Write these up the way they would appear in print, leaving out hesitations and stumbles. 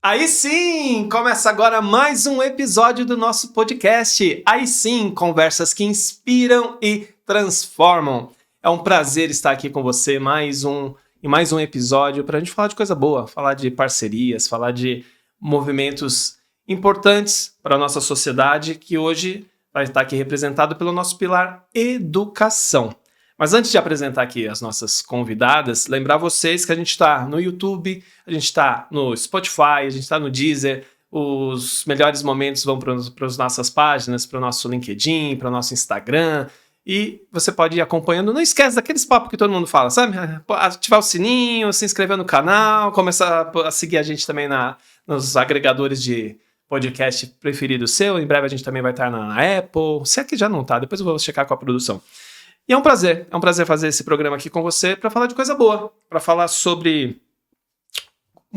Aí sim, começa agora mais um episódio do nosso podcast. Aí sim, conversas que inspiram e transformam. É um prazer estar aqui com você em mais um episódio para a gente falar de coisa boa, falar de parcerias, falar de movimentos importantes para a nossa sociedade que hoje vai estar aqui representado pelo nosso pilar educação. Mas antes de apresentar aqui as nossas convidadas, lembrar vocês que a gente está no YouTube, a gente está no Spotify, a gente está no Deezer. Os melhores momentos vão para as nossas páginas, para o nosso LinkedIn, para o nosso Instagram. E você pode ir acompanhando. Não esquece daqueles papos que todo mundo fala, sabe? Ativar o sininho, se inscrever no canal, começar a seguir a gente também nos agregadores de podcast preferido seu. Em breve a gente também vai estar na Apple. Se é que já não está, depois eu vou checar com a produção. E é um prazer fazer esse programa aqui com você para falar de coisa boa, para falar sobre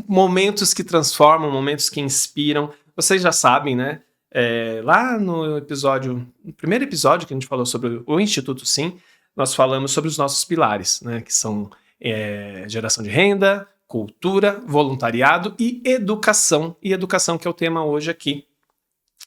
momentos que transformam, momentos que inspiram. Vocês já sabem, né? Lá no primeiro episódio que a gente falou sobre o Instituto Sim, nós falamos sobre os nossos pilares, né? Que são geração de renda, cultura, voluntariado e educação. E educação que é o tema hoje aqui.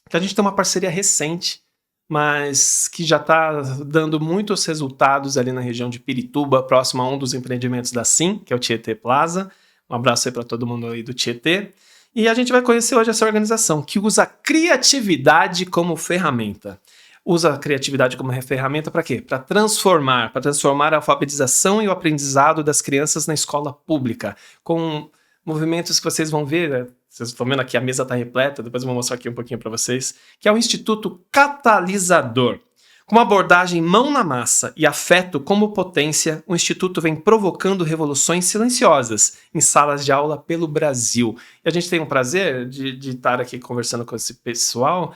Que a gente tem uma parceria recente, mas que já está dando muitos resultados ali na região de Pirituba, próximo a um dos empreendimentos da Sim, que é o Tietê Plaza. Um abraço aí para todo mundo aí do Tietê. E a gente vai conhecer hoje essa organização, que usa a criatividade como ferramenta. Usa a criatividade como ferramenta para quê? Para transformar a alfabetização e o aprendizado das crianças na escola pública, com movimentos que vocês vão ver. Vocês estão vendo aqui, a mesa está repleta, depois eu vou mostrar aqui um pouquinho para vocês, que é o Instituto Catalisador. Com uma abordagem mão na massa e afeto como potência, o Instituto vem provocando revoluções silenciosas em salas de aula pelo Brasil. E a gente tem o prazer de estar aqui conversando com esse pessoal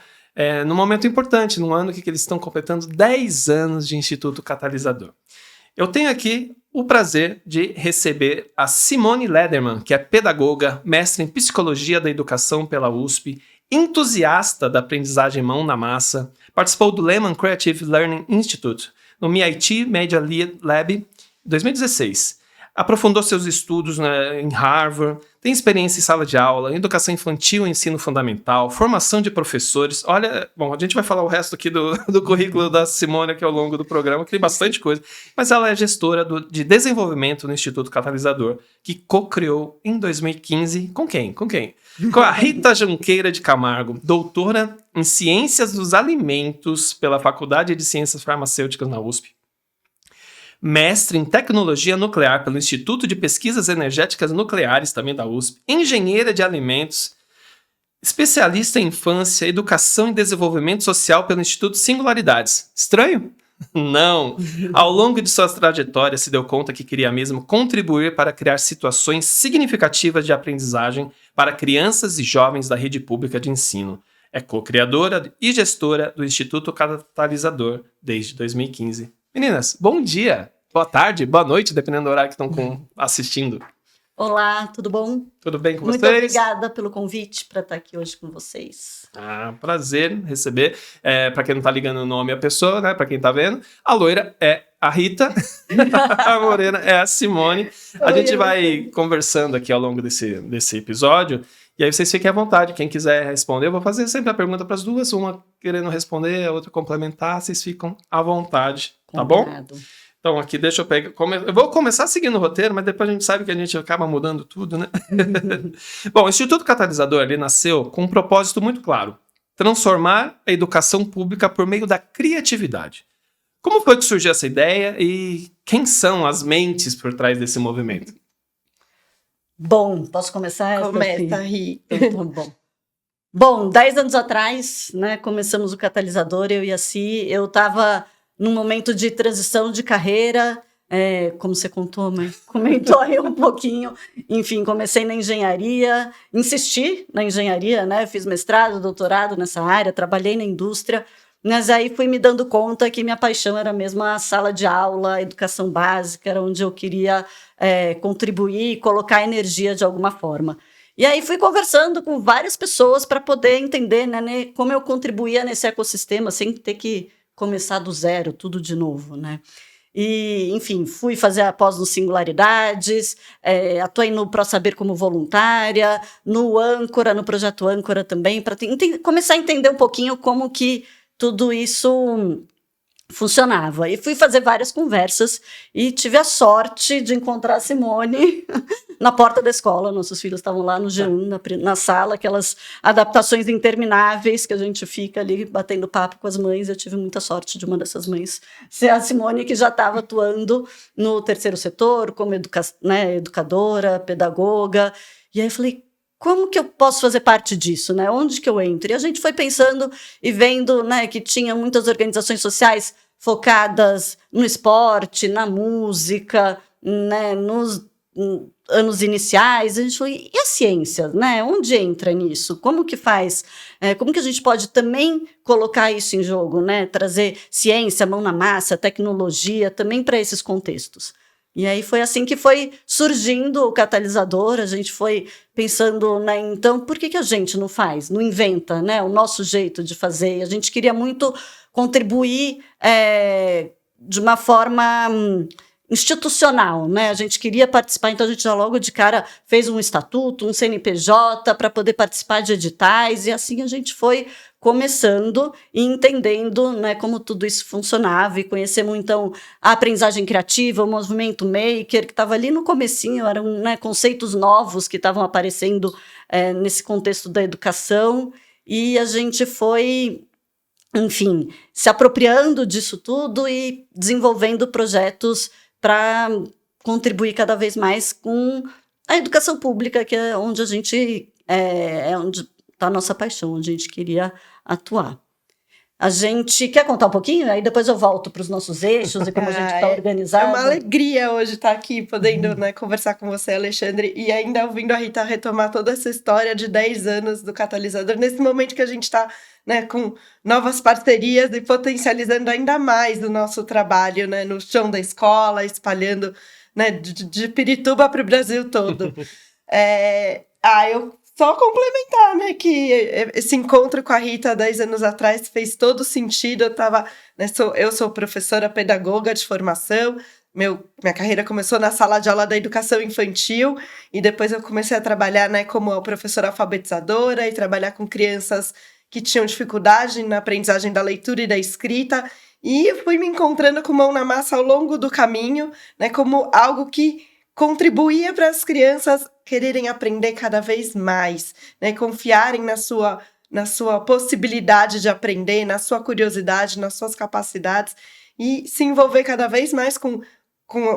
num momento importante, num ano que eles estão completando 10 anos de Instituto Catalisador. Eu tenho aqui o prazer de receber a Simone Lederman, que é pedagoga, mestre em Psicologia da Educação pela USP, entusiasta da aprendizagem mão na massa, participou do Lehman Creative Learning Institute no MIT Media Lab 2016. Aprofundou seus estudos em Harvard, tem experiência em sala de aula, em educação infantil e ensino fundamental, formação de professores. Olha, bom, a gente vai falar o resto aqui do currículo da Simone aqui ao longo do programa, que tem bastante coisa. Mas ela é gestora de desenvolvimento no Instituto Catalisador, que co-criou em 2015. Com quem? Com a Rita Junqueira de Camargo, doutora em Ciências dos Alimentos pela Faculdade de Ciências Farmacêuticas na USP. Mestre em Tecnologia Nuclear pelo Instituto de Pesquisas Energéticas Nucleares, também da USP, engenheira de alimentos, especialista em infância, educação e desenvolvimento social pelo Instituto Singularidades. Estranho? Não! Ao longo de sua trajetória, se deu conta que queria mesmo contribuir para criar situações significativas de aprendizagem para crianças e jovens da rede pública de ensino. É co-criadora e gestora do Instituto Catalisador desde 2015. Meninas, bom dia, boa tarde, boa noite, dependendo do horário que estão assistindo. Olá, tudo bom? Tudo bem com vocês? Muito obrigada pelo convite para estar aqui hoje com vocês. Prazer receber. Para quem não está ligando o nome à pessoa, né? Para quem está vendo, a loira é a Rita, a morena é a Simone. A gente vai conversando aqui ao longo desse episódio. E aí vocês fiquem à vontade, quem quiser responder, eu vou fazer sempre a pergunta para as duas, uma querendo responder, a outra complementar, vocês ficam à vontade, tá bom? Então aqui deixa eu pegar, eu vou começar seguindo o roteiro, mas depois a gente sabe que a gente acaba mudando tudo, né? Bom, o Instituto Catalisador ali nasceu com um propósito muito claro, transformar a educação pública por meio da criatividade. Como foi que surgiu essa ideia e quem são as mentes por trás desse movimento? Bom, posso começar? Começa, Rita. Então, tá bom. Bom, 10 anos atrás, né, começamos o Catalisador, eu e a Si. Eu estava num momento de transição de carreira, como você contou, mas comentou aí um pouquinho. Enfim, comecei na engenharia, insisti na engenharia, né, fiz mestrado, doutorado nessa área, trabalhei na indústria, mas aí fui me dando conta que minha paixão era mesmo a sala de aula, a educação básica, era onde eu queria contribuir e colocar energia de alguma forma. E aí fui conversando com várias pessoas para poder entender, né, como eu contribuía nesse ecossistema sem ter que começar do zero, tudo de novo, né? E, enfim, fui fazer a pós no Singularidades, atuei no ProSaber como voluntária, no Âncora, no projeto Âncora também, para começar a entender um pouquinho como que tudo isso funcionava. E fui fazer várias conversas e tive a sorte de encontrar a Simone na porta da escola. Nossos filhos estavam lá no G1, na sala, aquelas adaptações intermináveis que a gente fica ali batendo papo com as mães. Eu tive muita sorte de uma dessas mães ser a Simone, que já estava atuando no terceiro setor, como educadora, pedagoga. E aí eu falei, como que eu posso fazer parte disso, né? Onde que eu entro? E a gente foi pensando e vendo, né, que tinha muitas organizações sociais focadas no esporte, na música, né, nos anos iniciais. A gente falou, e a ciência, né? Onde entra nisso? Como que faz? Como que a gente pode também colocar isso em jogo, né? Trazer ciência, mão na massa, tecnologia, também para esses contextos. E aí foi assim que foi surgindo o catalisador. A gente foi pensando, né, então, por que a gente não faz, não inventa, né, o nosso jeito de fazer? A gente queria muito contribuir de uma forma institucional, né? A gente queria participar, então a gente já logo de cara fez um estatuto, um CNPJ para poder participar de editais, e assim a gente foi começando e entendendo, né, como tudo isso funcionava, e conhecemos então a aprendizagem criativa, o movimento maker, que estava ali no comecinho, eram, né, conceitos novos que estavam aparecendo nesse contexto da educação, e a gente foi, enfim, se apropriando disso tudo e desenvolvendo projetos para contribuir cada vez mais com a educação pública, que é onde a gente onde está a nossa paixão, onde a gente queria atuar. A gente quer contar um pouquinho? Aí depois eu volto para os nossos eixos e como a gente está organizado. É uma alegria hoje estar aqui, podendo né, conversar com você, Alexandre, e ainda ouvindo a Rita retomar toda essa história de 10 anos do Catalisador, nesse momento que a gente está, né, com novas parcerias e potencializando ainda mais o nosso trabalho, né, no chão da escola, espalhando, né, de Pirituba para o Brasil todo. Eu só complementar, né, que esse encontro com a Rita 10 anos atrás fez todo sentido. Eu sou professora pedagoga de formação, minha carreira começou na sala de aula da educação infantil, e depois eu comecei a trabalhar, né, como professora alfabetizadora e trabalhar com crianças que tinham dificuldade na aprendizagem da leitura e da escrita, e fui me encontrando com mão na massa ao longo do caminho, né, como algo que contribuía para as crianças quererem aprender cada vez mais, né? Confiarem na sua possibilidade de aprender, na sua curiosidade, nas suas capacidades, e se envolver cada vez mais com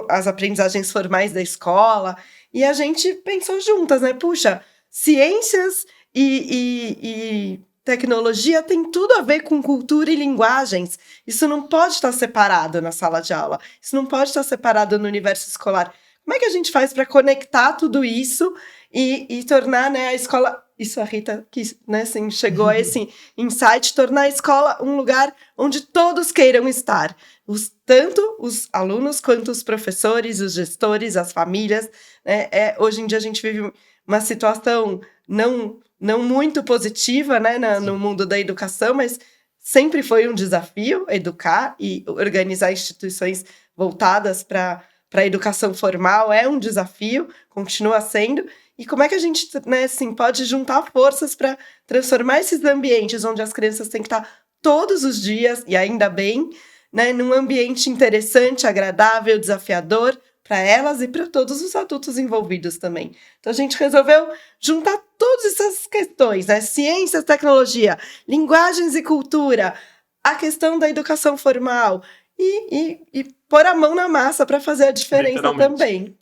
as aprendizagens formais da escola. E a gente pensou juntas, né? Puxa, ciências e tecnologia tem tudo a ver com cultura e linguagens. Isso não pode estar separado na sala de aula. Isso não pode estar separado no universo escolar. Como é que a gente faz para conectar tudo isso e tornar, né, a escola... Isso a Rita que, né, assim, chegou a esse insight, tornar a escola um lugar onde todos queiram estar. Tanto os alunos quanto os professores, os gestores, as famílias. Né? Hoje em dia a gente vive uma situação não muito positiva, né, no mundo da educação, mas sempre foi um desafio educar e organizar instituições voltadas para a educação formal. É um desafio, continua sendo. E como é que a gente, né, assim, pode juntar forças para transformar esses ambientes onde as crianças têm que estar todos os dias, e ainda bem, né, num ambiente interessante, agradável, desafiador para elas e para todos os adultos envolvidos também. Então a gente resolveu juntar todas essas questões, né, ciências, tecnologia, linguagens e cultura, a questão da educação formal e pôr a mão na massa para fazer a diferença também.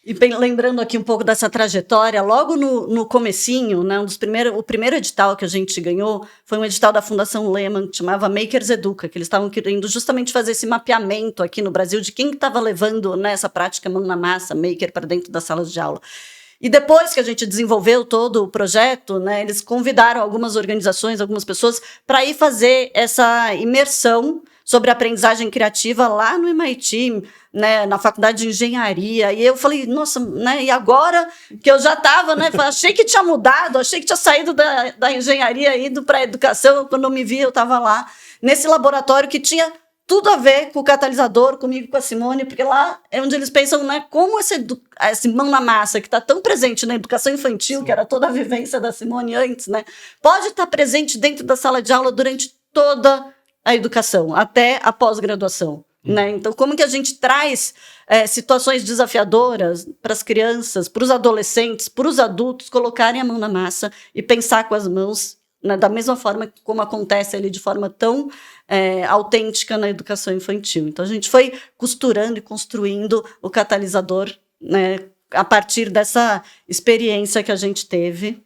E bem, lembrando aqui um pouco dessa trajetória, logo no comecinho, né, o primeiro edital que a gente ganhou foi um edital da Fundação Lehman, que chamava Makers Educa, que eles estavam querendo justamente fazer esse mapeamento aqui no Brasil de quem estava levando, né, essa prática mão na massa, maker, para dentro das salas de aula. E depois que a gente desenvolveu todo o projeto, né, eles convidaram algumas organizações, algumas pessoas, para ir fazer essa imersão sobre aprendizagem criativa lá no MIT, né, na faculdade de engenharia. E eu falei, nossa, né, e agora que eu já estava, né, achei que tinha mudado, achei que tinha saído da engenharia e ido para a educação. Quando eu me vi, eu estava lá nesse laboratório que tinha tudo a ver com o catalisador, comigo, com a Simone, porque lá é onde eles pensam, né, como esse mão na massa que está tão presente na educação infantil, Sim. que era toda a vivência da Simone antes, né, pode estar presente dentro da sala de aula durante toda a educação, até a pós-graduação. Né? Então, como que a gente traz situações desafiadoras para as crianças, para os adolescentes, para os adultos colocarem a mão na massa e pensar com as mãos, né, da mesma forma como acontece ali de forma tão autêntica na educação infantil. Então, a gente foi costurando e construindo o catalisador, né, a partir dessa experiência que a gente teve.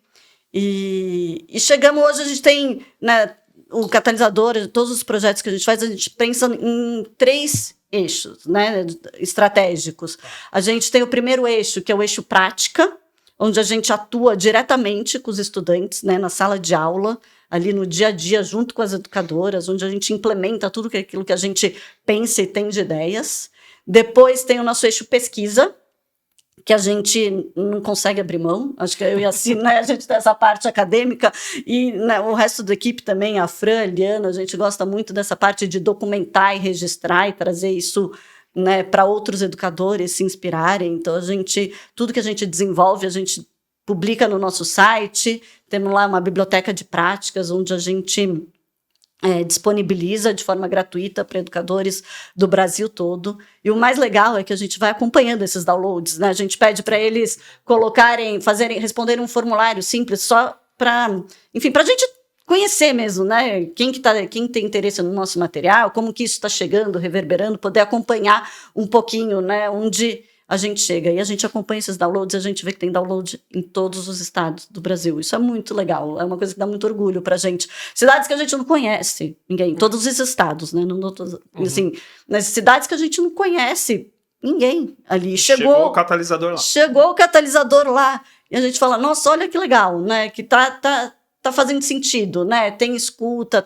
E chegamos hoje, a gente tem, né, o catalisador, todos os projetos que a gente faz, a gente pensa em 3 eixos, né, estratégicos. A gente tem o primeiro eixo, que é o eixo prática, onde a gente atua diretamente com os estudantes, né, na sala de aula, ali no dia a dia, junto com as educadoras, onde a gente implementa tudo aquilo que a gente pensa e tem de ideias. Depois tem o nosso eixo pesquisa, que a gente não consegue abrir mão, acho que eu e a Cine, né, a gente tem essa parte acadêmica, e né, o resto da equipe também, a Fran, a Liana, a gente gosta muito dessa parte de documentar e registrar e trazer isso, né, para outros educadores se inspirarem. Então, tudo que a gente desenvolve, a gente publica no nosso site, temos lá uma biblioteca de práticas, onde a gente disponibiliza de forma gratuita para educadores do Brasil todo. E o mais legal é que a gente vai acompanhando esses downloads, né? A gente pede para eles responderem um formulário simples só para, enfim, para a gente conhecer mesmo, né? Quem tem interesse no nosso material, como que isso está chegando, reverberando, poder acompanhar um pouquinho, né? Onde a gente chega. E a gente acompanha esses downloads e a gente vê que tem download em todos os estados do Brasil. Isso é muito legal, é uma coisa que dá muito orgulho pra gente. Cidades que a gente não conhece, ninguém, todos esses estados, né? Assim, nas cidades que a gente não conhece, ninguém ali. Chegou o catalisador lá. Chegou o catalisador lá. E a gente fala, nossa, olha que legal, né? Que tá fazendo sentido, né? Tem escuta,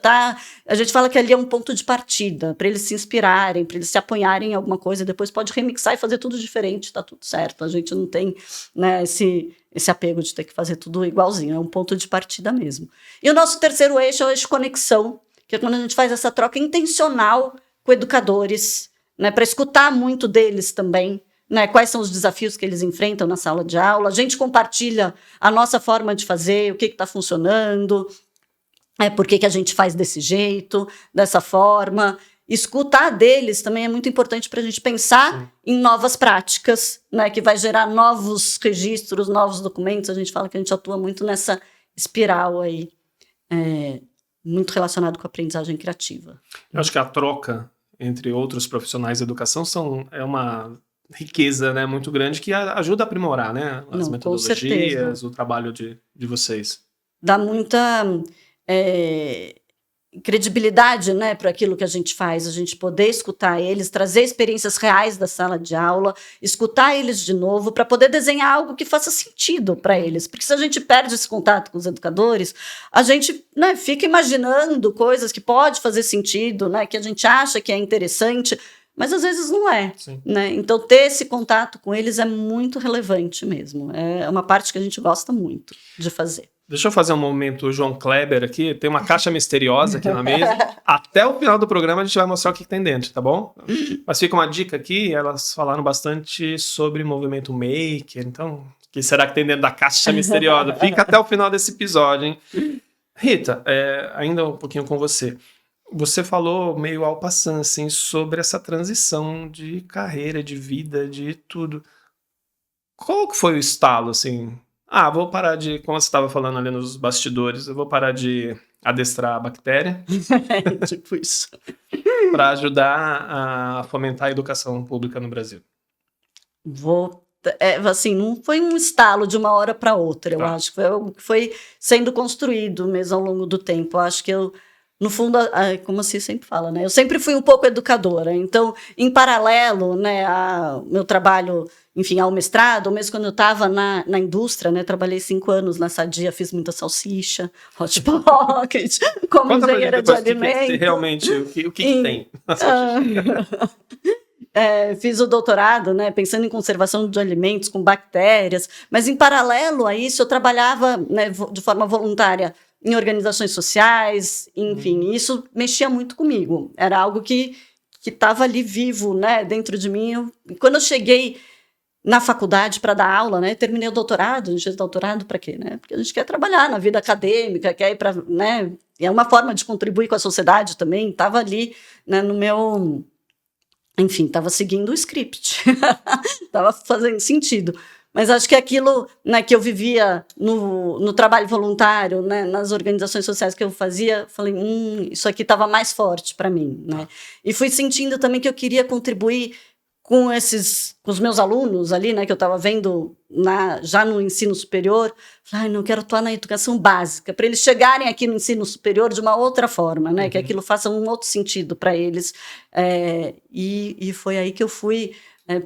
a gente fala que ali é um ponto de partida, para eles se inspirarem, para eles se apoiarem em alguma coisa, depois pode remixar e fazer tudo diferente, tá tudo certo. A gente não tem, né, esse apego de ter que fazer tudo igualzinho, é um ponto de partida mesmo. E o nosso terceiro eixo é o eixo conexão, que é quando a gente faz essa troca intencional com educadores, né, para escutar muito deles também, né, quais são os desafios que eles enfrentam na sala de aula, a gente compartilha a nossa forma de fazer, o que está funcionando, por que a gente faz desse jeito, dessa forma. Escutar deles também é muito importante para a gente pensar Sim. em novas práticas, né, que vai gerar novos registros, novos documentos. A gente fala que a gente atua muito nessa espiral aí, muito relacionado com a aprendizagem criativa. Eu acho que a troca entre outros profissionais de educação é uma riqueza, né, muito grande, que ajuda a aprimorar, né, as metodologias, o trabalho de vocês. Dá muita credibilidade, né, para aquilo que a gente faz, a gente poder escutar eles, trazer experiências reais da sala de aula, escutar eles de novo, para poder desenhar algo que faça sentido para eles, porque se a gente perde esse contato com os educadores, a gente, né, fica imaginando coisas que pode fazer sentido, né, que a gente acha que é interessante, mas às vezes não é, né? Então ter esse contato com eles é muito relevante mesmo, é uma parte que a gente gosta muito de fazer. Deixa eu fazer um momento João Kleber aqui, tem uma caixa misteriosa aqui na mesa, até o final do programa a gente vai mostrar o que tem dentro, tá bom? Mas fica uma dica aqui, elas falaram bastante sobre movimento maker, então, o que será que tem dentro da caixa misteriosa? Fica até o final desse episódio, hein? Rita, ainda um pouquinho com você. Você falou meio ao passant, assim, sobre essa transição de carreira, de vida, de tudo. Qual que foi o estalo, assim? Vou parar de, como você estava falando ali nos bastidores, eu vou parar de adestrar a bactéria. Tipo isso. Para ajudar a fomentar a educação pública no Brasil. Assim, não foi um estalo de uma hora para outra, eu acho que foi algo que foi sendo construído mesmo ao longo do tempo. Eu acho que no fundo, como você sempre fala, né? Eu sempre fui um pouco educadora. Então, em paralelo, né, ao meu trabalho, enfim, ao mestrado, ou mesmo quando eu estava na indústria, né? Trabalhei 5 anos na Sadia, fiz muita salsicha, hot pocket, como engenheira de alimentos. Realmente, o que tem na salsicha? Fiz o doutorado, né, pensando em conservação de alimentos com bactérias, mas em paralelo a isso eu trabalhava, né, de forma voluntária em organizações sociais, enfim, isso mexia muito comigo. Era algo que estava ali vivo, né, dentro de mim. E quando eu cheguei na faculdade para dar aula, né, terminei o doutorado. A gente fez doutorado para quê, né? Porque a gente quer trabalhar na vida acadêmica, quer ir para, né, é uma forma de contribuir com a sociedade também. Estava ali, né, no meu, enfim, estava seguindo o script, estava fazendo sentido. Mas acho que aquilo, né, que eu vivia no trabalho voluntário, né, nas organizações sociais que eu fazia, falei, isso aqui estava mais forte para mim, né? E fui sentindo também que eu queria contribuir com os meus alunos ali, né, que eu estava vendo já no ensino superior. Falei, não, quero atuar na educação básica, para eles chegarem aqui no ensino superior de uma outra forma, né, que aquilo faça um outro sentido para eles. E foi aí que eu fui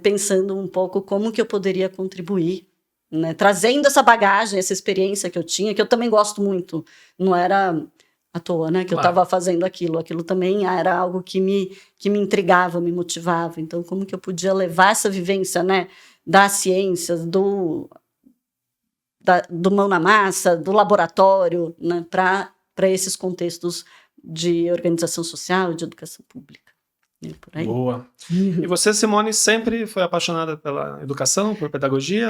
pensando um pouco como que eu poderia contribuir, né, trazendo essa bagagem, essa experiência que eu tinha, que eu também gosto muito. Não era à toa, né, que eu estava fazendo aquilo. Aquilo também era algo que me intrigava, me motivava. Então, como que eu podia levar essa vivência, né, das ciências, do mão na massa, do laboratório, né, para esses contextos de organização social, de educação pública. Por aí. Boa. E você, Simone, sempre foi apaixonada pela educação, por pedagogia?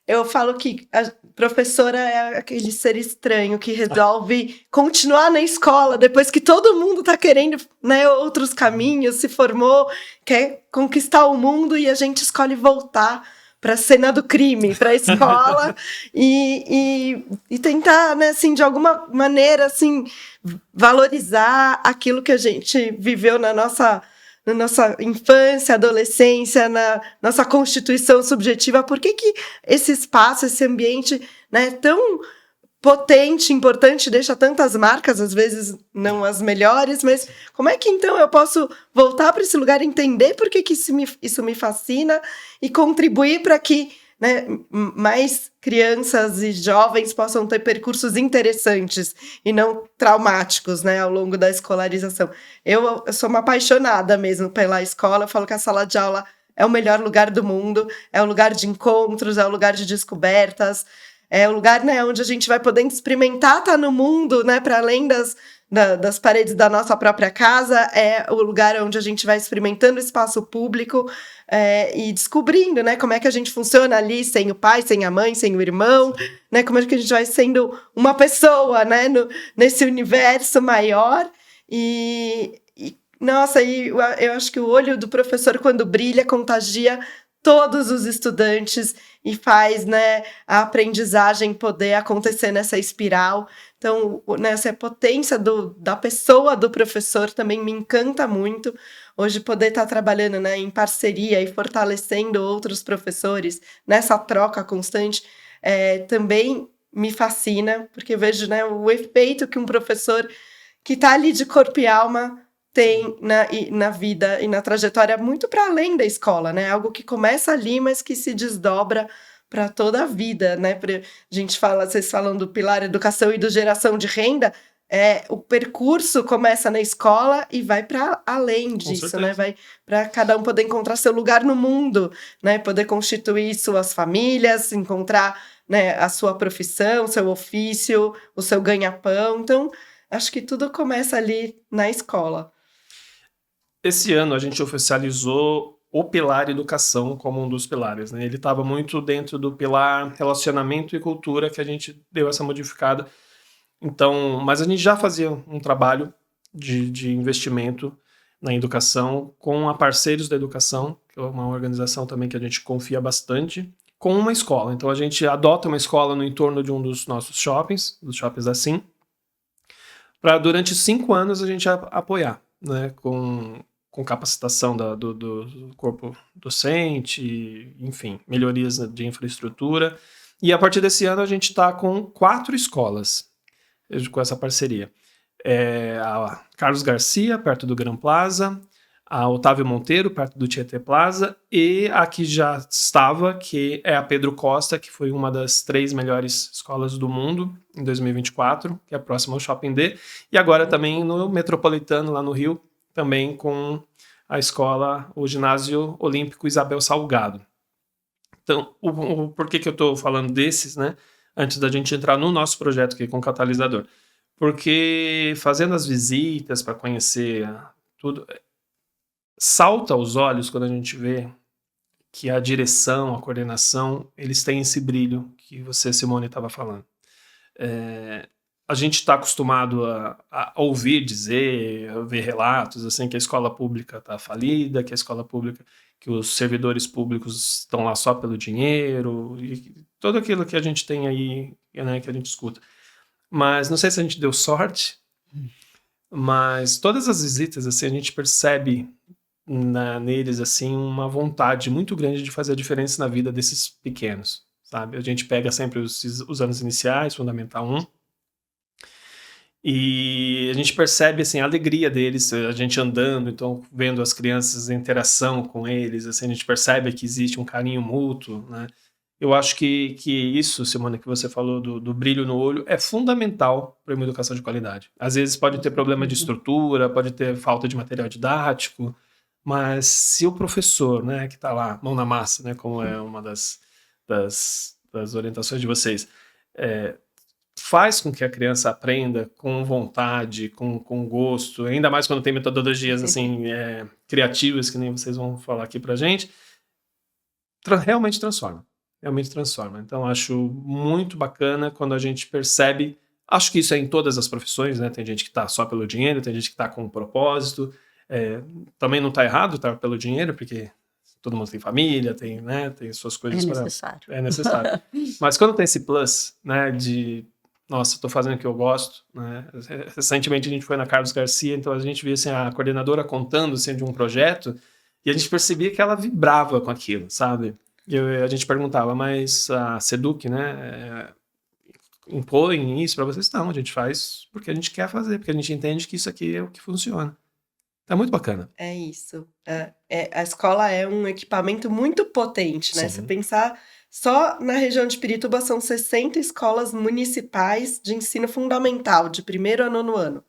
Eu falo que a professora é aquele ser estranho que resolve continuar na escola depois que todo mundo está querendo, né, outros caminhos, se formou, quer conquistar o mundo, e a gente escolhe voltar para a cena do crime, para a escola e tentar, né, assim, de alguma maneira, assim, valorizar aquilo que a gente viveu na nossa infância, adolescência, na nossa constituição subjetiva. Por que esse espaço, esse ambiente, né, tão potente, importante, deixa tantas marcas, às vezes não as melhores, mas como é que então eu posso voltar para esse lugar, entender por que isso me fascina e contribuir para que, né, mais crianças e jovens possam ter percursos interessantes e não traumáticos, né, ao longo da escolarização. Eu sou uma apaixonada mesmo pela escola. Eu falo que a sala de aula é o melhor lugar do mundo, é o lugar de encontros, é o lugar de descobertas, é o lugar, né, onde a gente vai poder experimentar estar no mundo, né, para além das paredes da nossa própria casa. É o lugar onde a gente vai experimentando o espaço público e descobrindo, né, como é que a gente funciona ali sem o pai, sem a mãe, sem o irmão, né, como é que a gente vai sendo uma pessoa, né, nesse universo maior. Nossa, eu acho que o olho do professor, quando brilha, contagia todos os estudantes e faz, né, a aprendizagem poder acontecer nessa espiral. Então, né, essa potência da pessoa do professor também me encanta muito. Hoje, poder estar trabalhando, né, em parceria e fortalecendo outros professores nessa troca constante também me fascina, porque eu vejo, né, o efeito que um professor que está ali de corpo e alma tem na vida e na trajetória muito para além da escola, né? Algo que começa ali, mas que se desdobra para toda a vida, né? Vocês falam do pilar educação e do geração de renda, o percurso começa na escola e vai para além disso, né? Vai para cada um poder encontrar seu lugar no mundo, né? Poder constituir suas famílias, encontrar, né, a sua profissão, seu ofício, o seu ganha-pão. Então, acho que tudo começa ali na escola. Esse ano a gente oficializou o pilar educação como um dos pilares, né? Ele estava muito dentro do pilar relacionamento e cultura, que a gente deu essa modificada. Então, mas a gente já fazia um trabalho de investimento na educação com a Parceiros da Educação, que é uma organização também que a gente confia bastante, com uma escola. Então a gente adota uma escola no entorno de um dos nossos shoppings, dos shoppings assim, para durante 5 anos a gente apoiar, né, com capacitação do corpo docente, enfim, melhorias de infraestrutura. E a partir desse ano a gente está com 4 escolas com essa parceria. A Carlos Garcia, perto do Gran Plaza, a Otávio Monteiro, perto do Tietê Plaza, e a que já estava, que é a Pedro Costa, que foi uma das 3 melhores escolas do mundo em 2024, que é próxima ao Shopping D, e agora também no Metropolitano, lá no Rio, também com a escola, o Ginásio Olímpico Isabel Salgado. Então, por que eu estou falando desses, né? Antes da gente entrar no nosso projeto aqui com o Catalisador. Porque fazendo as visitas para conhecer tudo, salta aos olhos quando a gente vê que a direção, a coordenação, eles têm esse brilho que você, Simone, estava falando. A gente está acostumado a ouvir dizer, a ver relatos assim, que a escola pública está falida, que a escola pública, que os servidores públicos estão lá só pelo dinheiro, e tudo aquilo que a gente tem aí, né, que a gente escuta. Mas não sei se a gente deu sorte, mas todas as visitas assim, a gente percebe neles assim uma vontade muito grande de fazer a diferença na vida desses pequenos, sabe? A gente pega sempre os anos iniciais, Fundamental 1, e a gente percebe assim, a alegria deles, a gente andando, então vendo as crianças, a interação com eles, assim, a gente percebe que existe um carinho mútuo, né? Eu acho que isso, Simone, que você falou do brilho no olho, é fundamental para uma educação de qualidade. Às vezes pode ter problema de estrutura, pode ter falta de material didático, mas se o professor, né, que está lá, mão na massa, né, como é uma das orientações de vocês, faz com que a criança aprenda com vontade, com gosto, ainda mais quando tem metodologias assim, criativas, que nem vocês vão falar aqui pra gente, realmente transforma. Então, acho muito bacana quando a gente percebe, acho que isso é em todas as profissões, né? Tem gente que está só pelo dinheiro, tem gente que está com um propósito, também não está errado estar pelo dinheiro, porque todo mundo tem família, tem, né, tem suas coisas. É necessário. Mas quando tem esse plus, né, de, nossa, estou fazendo o que eu gosto, né? Recentemente a gente foi na Carlos Garcia, então a gente via assim, a coordenadora contando assim, de um projeto, e a gente percebia que ela vibrava com aquilo, sabe? A gente perguntava, mas a Seduc, né, impõe isso para vocês? Não, a gente faz porque a gente quer fazer, porque a gente entende que isso aqui é o que funciona. Tá muito bacana. É isso. A escola é um equipamento muito potente, né? Sim. Se pensar, só na região de Pirituba são 60 escolas municipais de ensino fundamental, de 1º a 9º ano.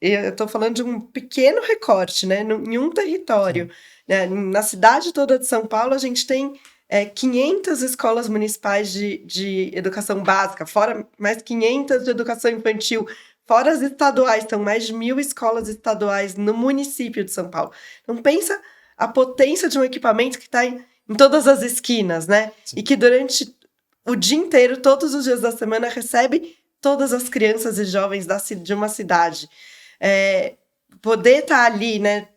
Eu estou falando de um pequeno recorte, né? Em um território. Né? Na cidade toda de São Paulo, a gente tem 500 escolas municipais de educação básica, fora mais 500 de educação infantil, fora as estaduais, são mais de 1.000 escolas estaduais no município de São Paulo. Então, pensa a potência de um equipamento que está em todas as esquinas, né? Sim. E que durante o dia inteiro, todos os dias da semana, recebe todas as crianças e jovens de uma cidade. Poder estar ali, né,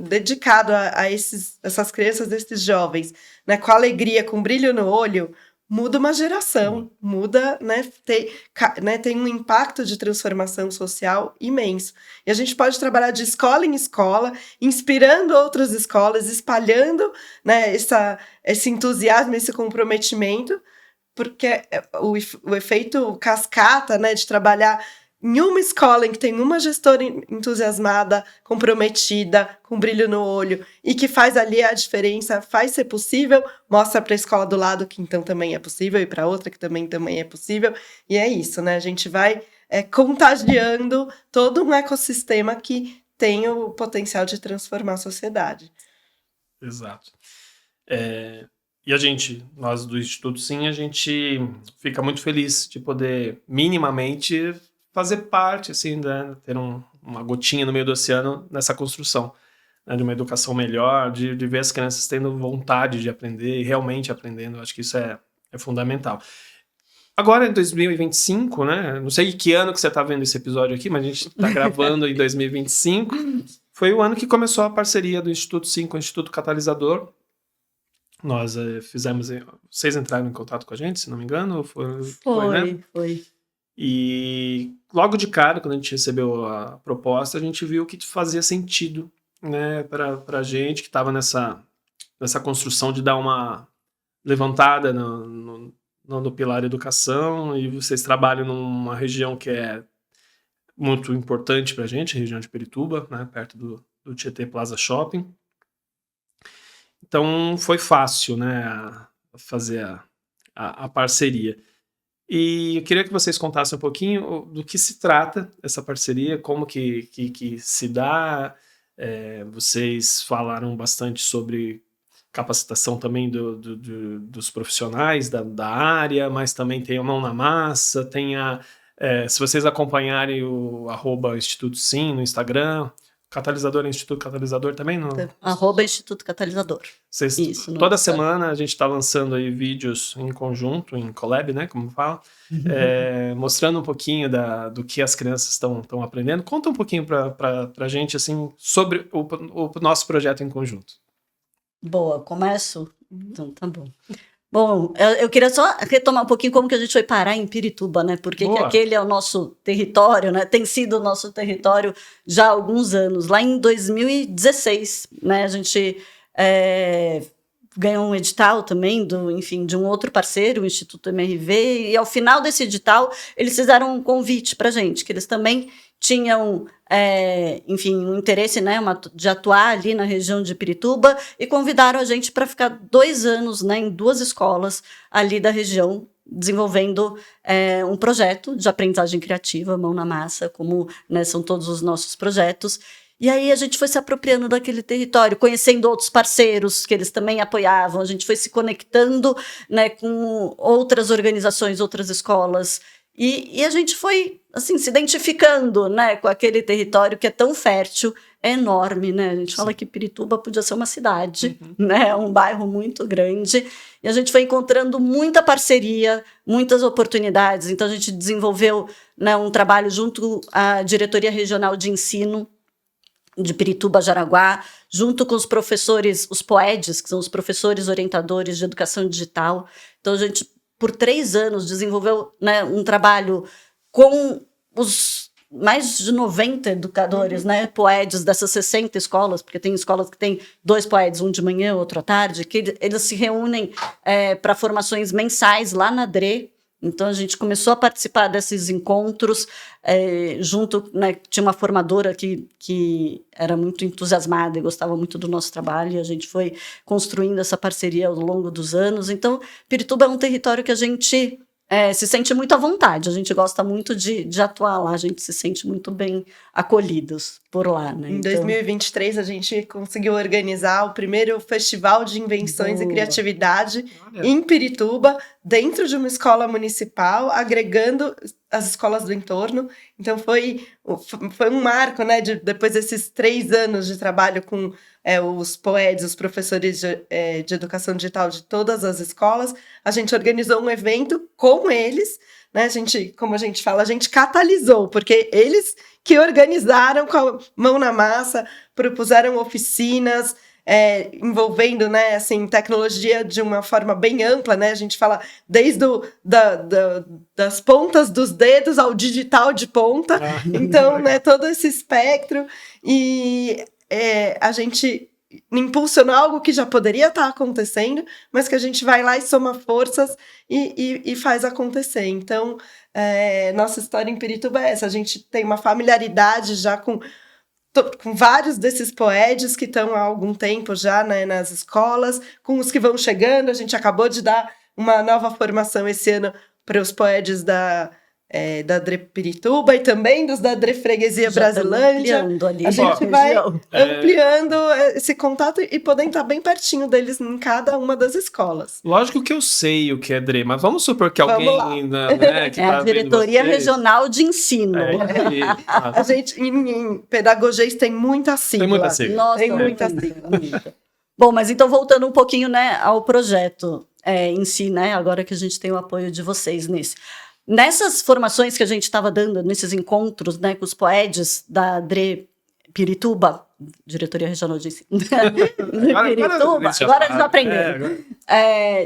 dedicado a essas crianças, esses jovens, né, com alegria, com brilho no olho, muda uma geração, muda, né, tem um impacto de transformação social imenso. E a gente pode trabalhar de escola em escola, inspirando outras escolas, espalhando, né, esse entusiasmo, esse comprometimento, porque o efeito cascata, né, de trabalhar em uma escola em que tem uma gestora entusiasmada, comprometida, com brilho no olho, e que faz ali a diferença, faz ser possível, mostra para a escola do lado que então também é possível, e para outra que também é possível, e é isso, né? A gente vai contagiando todo um ecossistema que tem o potencial de transformar a sociedade. Exato. E nós do Instituto Sim, a gente fica muito feliz de poder minimamente fazer parte, assim, né, ter uma gotinha no meio do oceano nessa construção, né, de uma educação melhor, de ver as crianças tendo vontade de aprender e realmente aprendendo. Eu acho que isso é fundamental. Agora, em 2025, né, não sei que ano que você está vendo esse episódio aqui, mas a gente está gravando em 2025, foi o ano que começou a parceria do Instituto Sim com o Instituto Catalisador. Nós fizemos... Vocês entraram em contato com a gente, se não me engano? Foi. E logo de cara, quando a gente recebeu a proposta, a gente viu que fazia sentido, né, para a gente que estava nessa construção de dar uma levantada no pilar educação, e vocês trabalham numa região que é muito importante para a gente, a região de Pirituba, né, perto do Tietê Plaza Shopping. Então foi fácil, né, fazer a parceria. E eu queria que vocês contassem um pouquinho do que se trata essa parceria, como que se dá. Vocês falaram bastante sobre capacitação também dos profissionais da área, mas também tem a mão na massa, tem se vocês acompanharem o @Instituto Sim no Instagram, Catalisador, Instituto Catalisador também? No... @Instituto Catalisador. Isso, toda semana a gente está lançando aí vídeos em conjunto, em collab, né, como fala, mostrando um pouquinho do que as crianças estão aprendendo. Conta um pouquinho para a gente, assim, sobre o nosso projeto em conjunto. Boa, começo? Então, tá bom. Bom, eu queria só retomar um pouquinho como que a gente foi parar em Pirituba, né? Porque que aquele é o nosso território, né? Tem sido o nosso território já há alguns anos. Lá em 2016, né? A gente ganhou um edital também de um outro parceiro, o Instituto MRV, e ao final desse edital eles fizeram um convite para a gente, que eles também tinham, um interesse, né, de atuar ali na região de Pirituba, e convidaram a gente para ficar 2 anos, né, em 2 escolas ali da região, desenvolvendo um projeto de aprendizagem criativa, mão na massa, como, né, são todos os nossos projetos. E aí a gente foi se apropriando daquele território, conhecendo outros parceiros que eles também apoiavam, a gente foi se conectando, né, com outras organizações, outras escolas, e a gente foi, assim, se identificando, né, com aquele território que é tão fértil, é enorme, né? A gente fala que Pirituba podia ser uma cidade, né, um bairro muito grande, e a gente foi encontrando muita parceria, muitas oportunidades. Então a gente desenvolveu, né, um trabalho junto à Diretoria Regional de Ensino de Pirituba, Jaraguá, junto com os professores, os POEDs, que são os professores orientadores de educação digital. Então a gente, por 3 anos, desenvolveu, né, um trabalho com os mais de 90 educadores, né, POEDs dessas 60 escolas, porque tem escolas que tem 2 POEDs, um de manhã, outro à tarde, que eles se reúnem para formações mensais lá na DRE. Então, a gente começou a participar desses encontros, junto, né, tinha uma formadora que era muito entusiasmada e gostava muito do nosso trabalho, e a gente foi construindo essa parceria ao longo dos anos. Então, Pirituba é um território que a gente se sente muito à vontade, a gente gosta muito de atuar lá, a gente se sente muito bem acolhidos por lá, né? Em 2023, a gente conseguiu organizar o primeiro Festival de Invenções e Criatividade em Pirituba, dentro de uma escola municipal, agregando as escolas do entorno. Então, foi um marco, né, depois desses 3 anos de trabalho com os POEDs, os professores de educação digital de todas as escolas. A gente organizou um evento com eles, né? A gente, como a gente fala, a gente catalisou, porque eles que organizaram com a mão na massa, propuseram oficinas, envolvendo, né, assim, tecnologia de uma forma bem ampla, né? A gente fala desde das pontas dos dedos ao digital de ponta. Então, né, todo esse espectro. E a gente impulsionou algo que já poderia estar acontecendo, mas que a gente vai lá e soma forças e faz acontecer. Então, nossa história em Pirituba é essa. A gente tem uma familiaridade já com vários desses POEDs que estão há algum tempo já, né, nas escolas, com os que vão chegando. A gente acabou de dar uma nova formação esse ano para os POEDs da DRE Pirituba e também dos da DRE Freguesia Brasilândia. A gente vai ampliando esse contato e podendo estar bem pertinho deles em cada uma das escolas. Lógico que eu sei o que é DRE, mas vamos supor que alguém, né, que a Diretoria Regional de Ensino. A gente, em pedagogia, tem muita sigla. Tem muita sigla. Nossa, tem muita sigla. Bom, mas então voltando um pouquinho, né, ao projeto em si, né, agora que a gente tem o apoio de vocês nisso. Nessas formações que a gente estava dando, nesses encontros, né, com os POEDs da DRE Pirituba, Diretoria Regional de Ensino, Pirituba, agora eles aprenderam.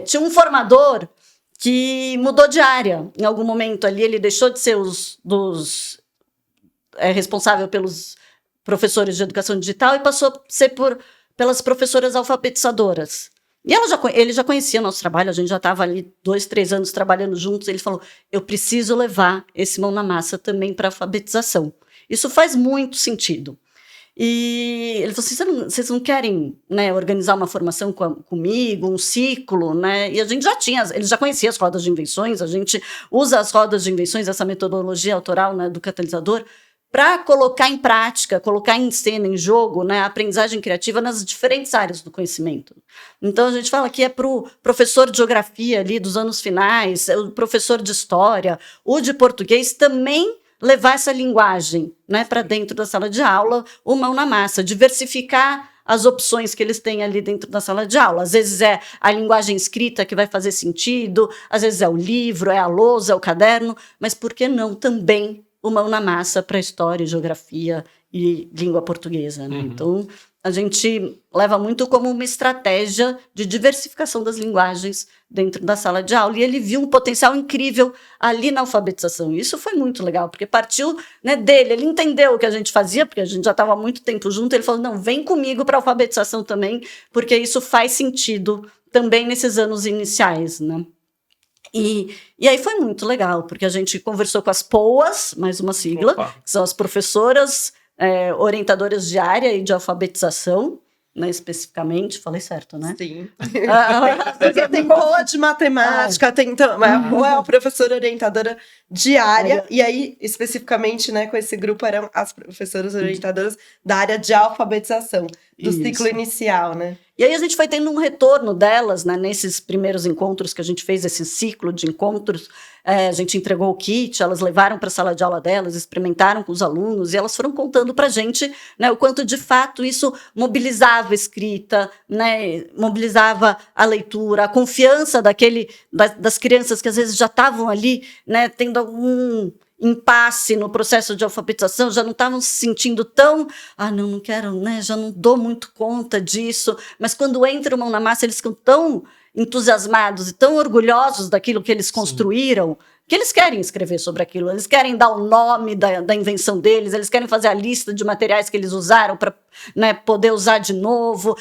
Tinha um formador que mudou de área em algum momento ali, ele deixou de ser responsável pelos professores de educação digital e passou a ser pelas professoras alfabetizadoras. E ele já conhecia nosso trabalho, a gente já estava ali 2, 3 anos trabalhando juntos. Ele falou, eu preciso levar esse mão na massa também para a alfabetização. Isso faz muito sentido. E ele falou assim, vocês não querem, né, organizar uma formação comigo, um ciclo, né? E a gente ele já conhecia as rodas de invenções, a gente usa as rodas de invenções, essa metodologia autoral, né, do catalisador, para colocar em prática, colocar em cena, em jogo, né, a aprendizagem criativa nas diferentes áreas do conhecimento. Então, a gente fala que é para o professor de geografia ali dos anos finais, o professor de história, o de português também levar essa linguagem, né, para dentro da sala de aula, o mão na massa, diversificar as opções que eles têm ali dentro da sala de aula. Às vezes é a linguagem escrita que vai fazer sentido, às vezes é o livro, é a lousa, é o caderno, mas por que não também o mão na massa para história, geografia e língua portuguesa, né? Então, a gente leva muito como uma estratégia de diversificação das linguagens dentro da sala de aula, e ele viu um potencial incrível ali na alfabetização. Isso foi muito legal, porque partiu, né, dele, ele entendeu o que a gente fazia, porque a gente já estava há muito tempo junto, ele falou, não, vem comigo para a alfabetização também, porque isso faz sentido também nesses anos iniciais, né? E aí foi muito legal, porque a gente conversou com as POAs, mais uma sigla, que são as professoras orientadoras de área e de alfabetização, né, especificamente, falei certo, né? Sim. Porque tem POA de matemática, tem POA é a professora orientadora de área, e aí, especificamente, né, com esse grupo eram as professoras orientadoras da área de alfabetização, do ciclo inicial, né? E aí a gente foi tendo um retorno delas, né, nesses primeiros encontros que a gente fez, esse ciclo de encontros, a gente entregou o kit, elas levaram para a sala de aula delas, experimentaram com os alunos, e elas foram contando para a gente, né, o quanto de fato isso mobilizava a escrita, né, mobilizava a leitura, a confiança das crianças que às vezes já estavam ali, né, tendo algum impasse no processo de alfabetização, já não estavam se sentindo tão, não quero, né, já não dou muito conta disso, mas quando entra mão na massa, eles ficam tão entusiasmados e tão orgulhosos daquilo que eles construíram, que eles querem escrever sobre aquilo, eles querem dar o nome da invenção deles, eles querem fazer a lista de materiais que eles usaram para, né, poder usar de novo.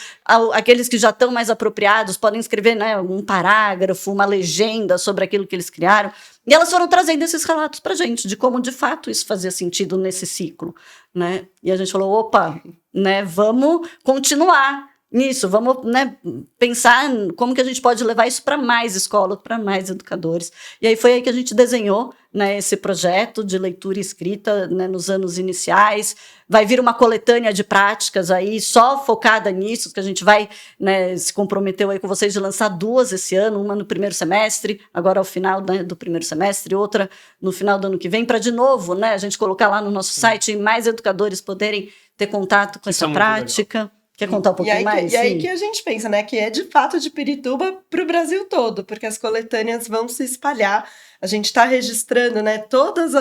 Aqueles que já estão mais apropriados podem escrever, né, um parágrafo, uma legenda sobre aquilo que eles criaram. E elas foram trazendo esses relatos para a gente, de como de fato isso fazia sentido nesse ciclo, né? E a gente falou, opa, né, vamos continuar nisso, vamos, né, pensar como que a gente pode levar isso para mais escolas, para mais educadores. E aí foi aí que a gente desenhou, né, esse projeto de leitura e escrita, né, nos anos iniciais. Vai vir uma coletânea de práticas aí só focada nisso, que a gente vai, né, se comprometeu aí com vocês de lançar 2 esse ano, uma no primeiro semestre, agora ao final, né, do primeiro semestre, outra no final do ano que vem, para de novo, né, a gente colocar lá no nosso site e mais educadores poderem ter contato com essa prática. Legal. Quer contar um pouquinho mais? E aí que a gente pensa, né, que é de fato de Pirituba para o Brasil todo, porque as coletâneas vão se espalhar. A gente está registrando, né, todas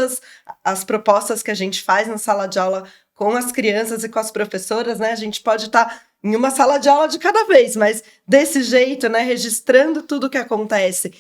as propostas que a gente faz na sala de aula com as crianças e com as professoras, né? A gente pode estar em uma sala de aula de cada vez, mas desse jeito, né, registrando tudo o que acontece.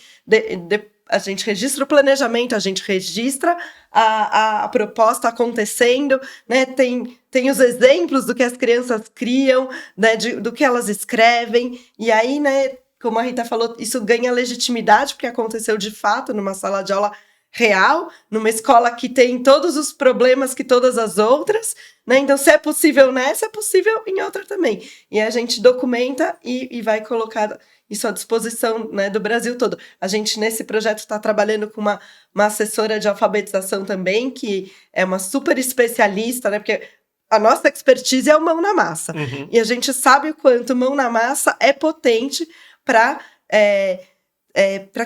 A gente registra o planejamento, a gente registra a proposta acontecendo, né? Tem os exemplos do que as crianças criam, né? Do que elas escrevem, e aí, né, como a Rita falou, isso ganha legitimidade, porque aconteceu de fato numa sala de aula real, numa escola que tem todos os problemas que todas as outras, né? Então, se é possível nessa, é possível em outra também. E a gente documenta e vai colocar isso à disposição, né, do Brasil todo. A gente, nesse projeto, está trabalhando com uma assessora de alfabetização também, que é uma super especialista, né, porque a nossa expertise é o mão na massa. E a gente sabe o quanto mão na massa é potente para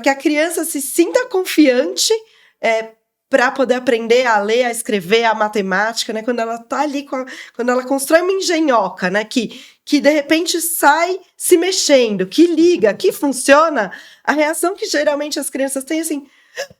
que a criança se sinta confiante para poder aprender a ler, a escrever, a matemática, né? Quando ela tá ali, quando ela constrói uma engenhoca, né? Que de repente sai se mexendo, que liga, que funciona, a reação que geralmente as crianças têm, assim,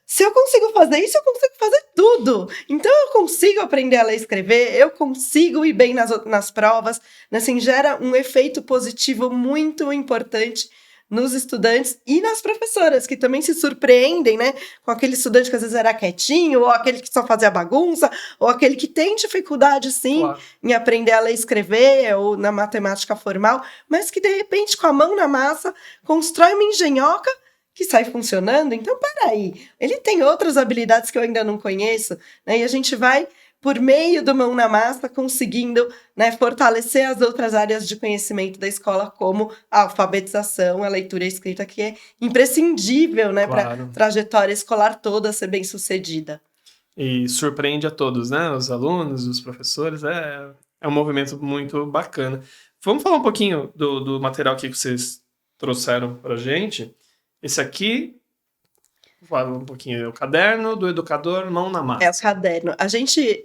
se eu consigo fazer isso, eu consigo fazer tudo. Então eu consigo aprender a ler e escrever, eu consigo ir bem nas provas, né? Assim, gera um efeito positivo muito importante nos estudantes e nas professoras, que também se surpreendem, né, com aquele estudante que às vezes era quietinho, ou aquele que só fazia bagunça, ou aquele que tem dificuldade, sim, claro, em aprender a ler e escrever, ou na matemática formal, mas que, de repente, com a mão na massa, constrói uma engenhoca que sai funcionando. Então, peraí, ele tem outras habilidades que eu ainda não conheço, né, e a gente vai, por meio do mão na massa, conseguindo, né, fortalecer as outras áreas de conhecimento da escola, como a alfabetização, a leitura e a escrita, que é imprescindível, né, claro, para a trajetória escolar toda ser bem sucedida. E surpreende a todos, né? Os alunos, os professores, é um movimento muito bacana. Vamos falar um pouquinho do material que vocês trouxeram para a gente. Esse aqui Fala um pouquinho. O caderno do educador, mão na massa. É o caderno. A gente,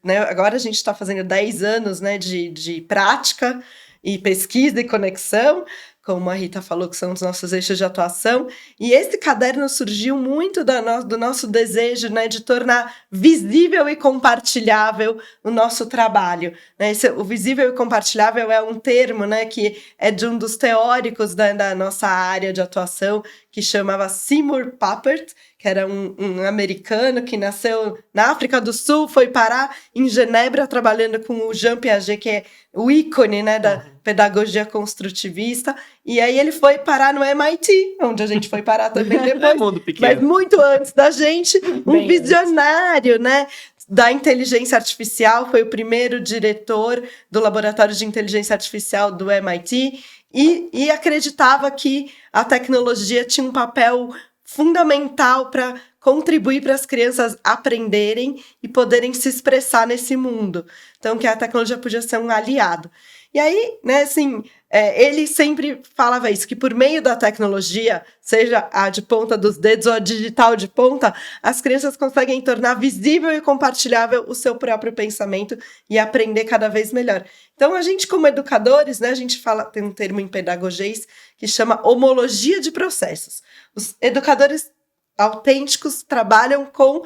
né, agora a gente está fazendo 10 anos, né, de prática e pesquisa e conexão, como a Rita falou, que são os nossos eixos de atuação. E esse caderno surgiu muito do nosso desejo, né, de tornar visível e compartilhável o nosso trabalho. Né? O visível e compartilhável é um termo, né, que é de um dos teóricos da nossa área de atuação, que chamava Seymour Papert, que era um americano que nasceu na África do Sul, foi parar em Genebra trabalhando com o Jean Piaget, que é o ícone, né, da pedagogia construtivista, e aí ele foi parar no MIT, onde a gente foi parar também depois, mundo pequeno. mas muito antes da gente, um visionário, né, da inteligência artificial, foi o primeiro diretor do laboratório de inteligência artificial do MIT, e acreditava que a tecnologia tinha um papel fundamental para contribuir para as crianças aprenderem e poderem se expressar nesse mundo. Então, que a tecnologia podia ser um aliado. E aí, né, assim, ele sempre falava isso, que por meio da tecnologia, seja a de ponta dos dedos ou a digital de ponta, as crianças conseguem tornar visível e compartilhável o seu próprio pensamento e aprender cada vez melhor. Então, a gente, como educadores, né, a gente fala, tem um termo em pedagogês que chama homologia de processos. Os educadores autênticos trabalham com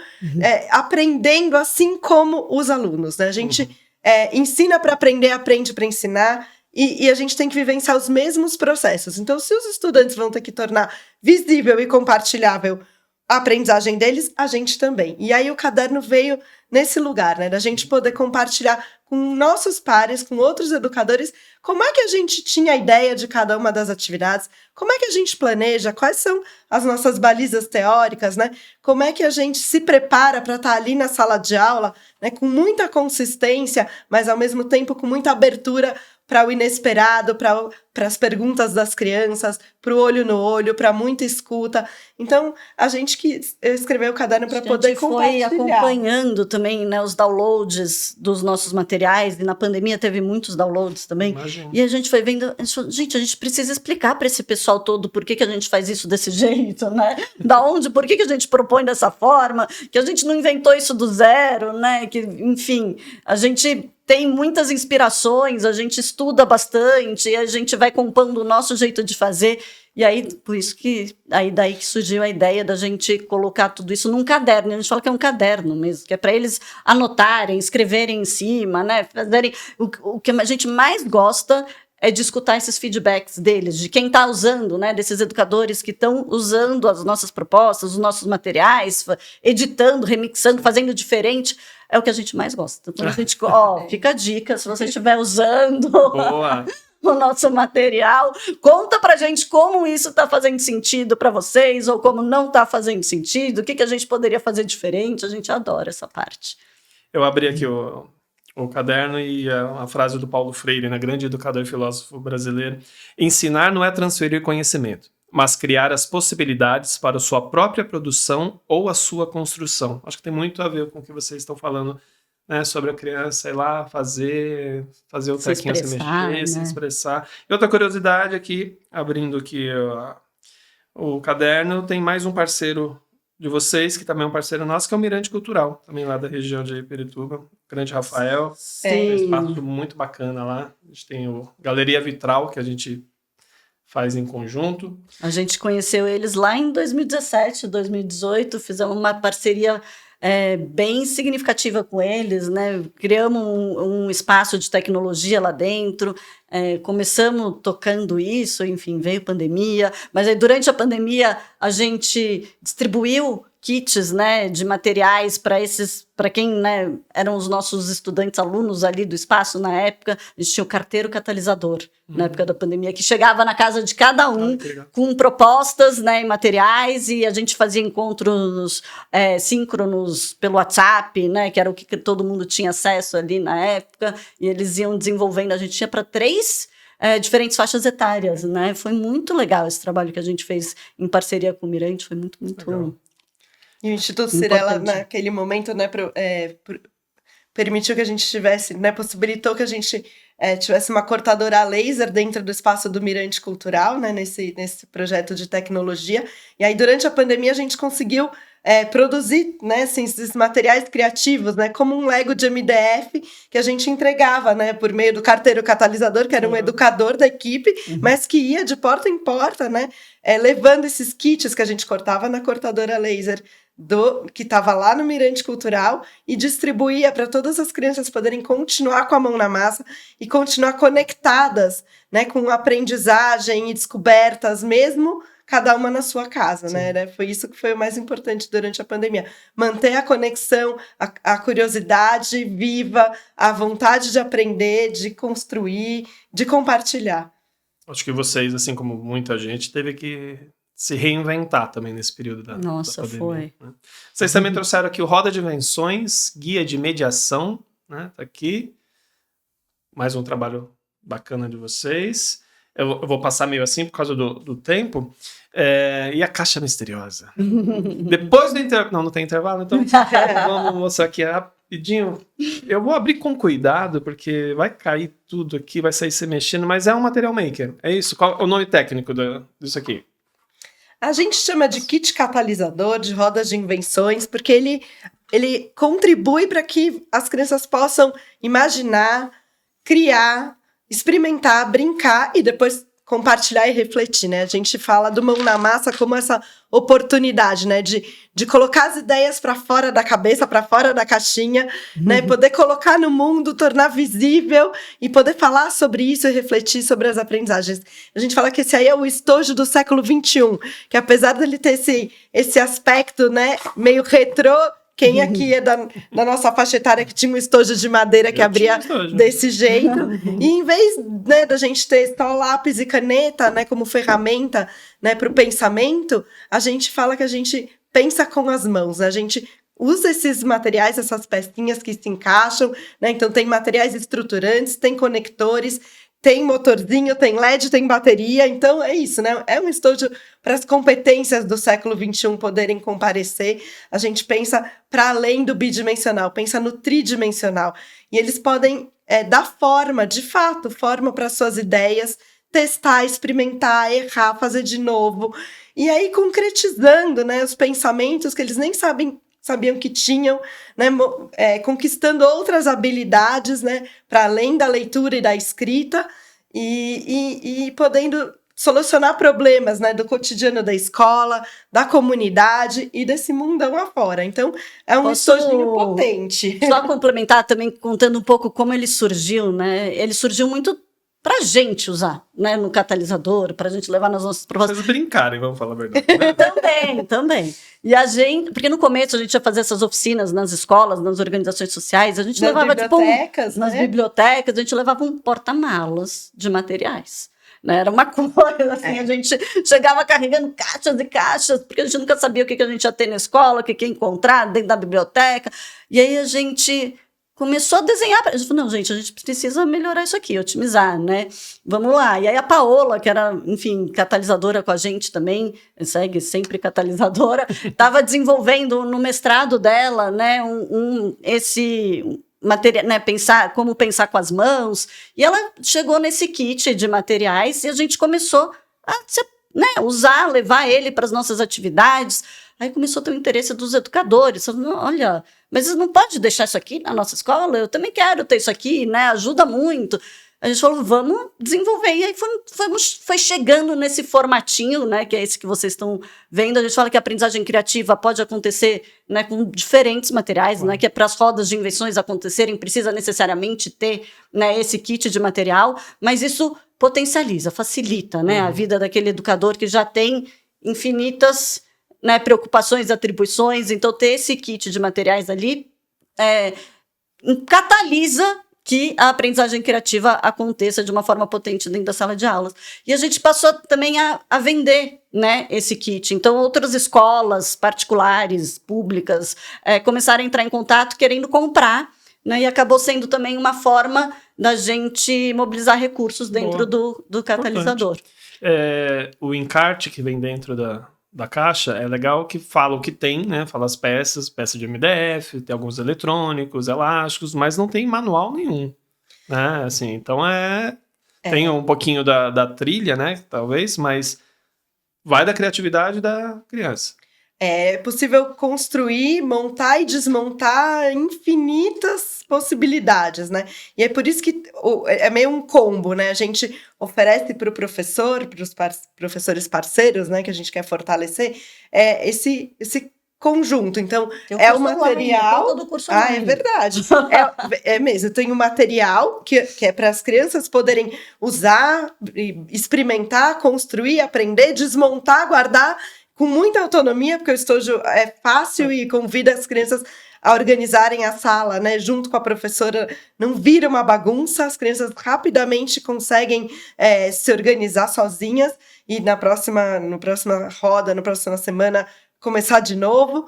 aprendendo assim como os alunos, né? A gente ensina para aprender, aprende para ensinar, e a gente tem que vivenciar os mesmos processos. Então, se os estudantes vão ter que tornar visível e compartilhável a aprendizagem deles, a gente também. E aí o caderno veio nesse lugar, né? Da gente poder compartilhar com nossos pares, com outros educadores, como é que a gente tinha a ideia de cada uma das atividades, como é que a gente planeja, quais são as nossas balizas teóricas, né? Como é que a gente se prepara para estar ali na sala de aula, né? Com muita consistência, mas ao mesmo tempo com muita abertura para o inesperado, para as perguntas das crianças, para o olho no olho, para muita escuta. Então, a gente que escreveu o caderno para poder compartilhar. A gente foi acompanhando também, né, os downloads dos nossos materiais, e na pandemia teve muitos downloads também. Imagina. E a gente foi vendo, a gente precisa explicar para esse pessoal todo por que a gente faz isso desse jeito, né? Por que a gente propõe dessa forma, que a gente não inventou isso do zero, né? Que, enfim, a gente tem muitas inspirações, a gente estuda bastante, e a gente vai compondo o nosso jeito de fazer. E aí, por isso que daí que surgiu a ideia da gente colocar tudo isso num caderno. A gente fala que é um caderno mesmo, que é para eles anotarem, escreverem em cima, né? Fazerem o que a gente mais gosta é de escutar esses feedbacks deles, de quem está usando, né? Desses educadores que estão usando as nossas propostas, os nossos materiais, editando, remixando, fazendo diferente. É o que a gente mais gosta. Então a gente, fica a dica, se você estiver usando Boa. o nosso material, conta pra gente como isso está fazendo sentido para vocês, ou como não está fazendo sentido, o que a gente poderia fazer diferente. A gente adora essa parte. Eu abri aqui o caderno e a frase do Paulo Freire, né, grande educador e filósofo brasileiro: ensinar não é transferir conhecimento, mas criar as possibilidades para a sua própria produção ou a sua construção. Acho que tem muito a ver com o que vocês estão falando, né, sobre a criança ir lá fazer o tequinho se mexer, né? Se expressar. E outra curiosidade aqui, abrindo aqui o caderno, tem mais um parceiro de vocês, que também é um parceiro nosso, que é o Mirante Cultural, também lá da região de Pirituba, o grande Rafael. Sim. Tem um espaço muito bacana lá. A gente tem o Galeria Vitral, que a gente faz em conjunto. A gente conheceu eles lá em 2017, 2018, fizemos uma parceria bem significativa com eles, né? Criamos um espaço de tecnologia lá dentro, começamos tocando isso, enfim, veio pandemia, mas aí durante a pandemia a gente distribuiu kits, né, de materiais para quem, né, eram os nossos estudantes, alunos ali do espaço na época. A gente tinha o carteiro catalisador na época da pandemia, que chegava na casa de cada um com propostas, né, e materiais, e a gente fazia encontros síncronos pelo WhatsApp, né, que era o que todo mundo tinha acesso ali na época, e eles iam desenvolvendo. A gente tinha para 3 diferentes faixas etárias, né? Foi muito legal esse trabalho que a gente fez em parceria com o Mirante, foi muito legal. E o Instituto Cirela, naquele momento, né, permitiu que a gente tivesse, né, possibilitou que a gente tivesse uma cortadora a laser dentro do espaço do Mirante Cultural, né, nesse projeto de tecnologia. E aí, durante a pandemia, a gente conseguiu produzir, né, assim, esses materiais criativos, né, como um Lego de MDF que a gente entregava, né, por meio do carteiro catalisador, que era um educador da equipe, mas que ia de porta em porta, né, levando esses kits que a gente cortava na cortadora laser que estava lá no Mirante Cultural e distribuía para todas as crianças poderem continuar com a mão na massa e continuar conectadas, né, com aprendizagem e descobertas, mesmo cada uma na sua casa, né? Foi isso que foi o mais importante durante a pandemia. Manter a conexão, a curiosidade viva, a vontade de aprender, de construir, de compartilhar. Acho que vocês, assim como muita gente, teve que se reinventar também nesse período da pandemia. Nossa, foi. Né? Vocês também trouxeram aqui o Roda de Invenções, guia de mediação, né? Tá aqui. Mais um trabalho bacana de vocês. Eu vou passar meio assim por causa do tempo. E a caixa misteriosa? Depois do intervalo... Não tem intervalo? Então vamos mostrar aqui rapidinho. Eu vou abrir com cuidado, porque vai cair tudo aqui, vai sair se mexendo, mas é um material maker. É isso? Qual é o nome técnico disso aqui? A gente chama de kit catalisador, de rodas de invenções, porque ele contribui para que as crianças possam imaginar, criar, experimentar, brincar e depois compartilhar e refletir, né? A gente fala do mão na massa como essa oportunidade, né? De colocar as ideias para fora da cabeça, para fora da caixinha, né? Poder colocar no mundo, tornar visível e poder falar sobre isso e refletir sobre as aprendizagens. A gente fala que esse aí é o estojo do século XXI, que apesar dele ter esse aspecto, né, meio retrô, quem aqui é da nossa faixa etária que tinha um estojo de madeira que abria desse jeito? E em vez, né, da gente ter só lápis e caneta, né, como ferramenta, né, para o pensamento, a gente fala que a gente pensa com as mãos, né? A gente usa esses materiais, essas pecinhas que se encaixam, né? Então tem materiais estruturantes, tem conectores, tem motorzinho, tem LED, tem bateria, então é isso, né? É um estojo para as competências do século XXI poderem comparecer. A gente pensa para além do bidimensional, pensa no tridimensional. E eles podem dar forma, de fato, forma para suas ideias, testar, experimentar, errar, fazer de novo. E aí concretizando, né, os pensamentos que eles nem sabiam que tinham, né, conquistando outras habilidades, né, para além da leitura e da escrita, e podendo solucionar problemas, né, do cotidiano da escola, da comunidade e desse mundão afora. Então, é um estojinho potente. Só complementar também, contando um pouco como ele surgiu, né? Ele surgiu muito pra gente usar, né, no catalisador, pra gente levar nas nossas provas. Vocês brincarem, vamos falar a verdade. Também. E a gente, porque no começo a gente ia fazer essas oficinas nas escolas, nas organizações sociais, a gente nas levava bibliotecas, nas né? bibliotecas, a gente levava um porta-malas de materiais. Né? Era uma coisa assim, a gente chegava carregando caixas e caixas, porque a gente nunca sabia o que a gente ia ter na escola, o que ia encontrar dentro da biblioteca. E aí a gente começou a desenhar. A gente falou, não, gente, a gente precisa melhorar isso aqui, otimizar, né? Vamos lá. E aí a Paola, que era, enfim, catalisadora com a gente também, segue sempre catalisadora, estava desenvolvendo no mestrado dela, né, esse material, né, como pensar com as mãos. E ela chegou nesse kit de materiais e a gente começou a usar, levar ele para as nossas atividades. Aí começou a ter o interesse dos educadores. Olha, mas não pode deixar isso aqui na nossa escola? Eu também quero ter isso aqui, né? Ajuda muito. A gente falou, vamos desenvolver. E aí foi chegando nesse formatinho, né? Que é esse que vocês estão vendo. A gente fala que a aprendizagem criativa pode acontecer, né, com diferentes materiais, né? Que é para as rodas de invenções acontecerem, precisa necessariamente ter, né, esse kit de material. Mas isso potencializa, facilita, né, a vida daquele educador que já tem infinitas, né, preocupações, atribuições. Então, ter esse kit de materiais ali catalisa que a aprendizagem criativa aconteça de uma forma potente dentro da sala de aulas. E a gente passou também a vender, né, esse kit. Então, outras escolas particulares, públicas, começaram a entrar em contato querendo comprar, né, e acabou sendo também uma forma da gente mobilizar recursos dentro do catalisador. O encarte que vem dentro da caixa, é legal que fala o que tem, né? Fala as peças de MDF, tem alguns eletrônicos, elásticos, mas não tem manual nenhum, né? Assim, então tem um pouquinho da trilha, né? Talvez, mas vai da criatividade da criança. É possível construir, montar e desmontar infinitas possibilidades, né? E é por isso que é meio um combo, né? A gente oferece para o professor, para os professores parceiros, né? Que a gente quer fortalecer, esse conjunto. Então, é o material. Todo curso É verdade. É mesmo. Tem um material que é para as crianças poderem usar, experimentar, construir, aprender, desmontar, guardar com muita autonomia, porque o estojo é fácil e convida as crianças a organizarem a sala, né, junto com a professora, não vira uma bagunça, as crianças rapidamente conseguem se organizar sozinhas e na próxima roda, na próxima semana, começar de novo,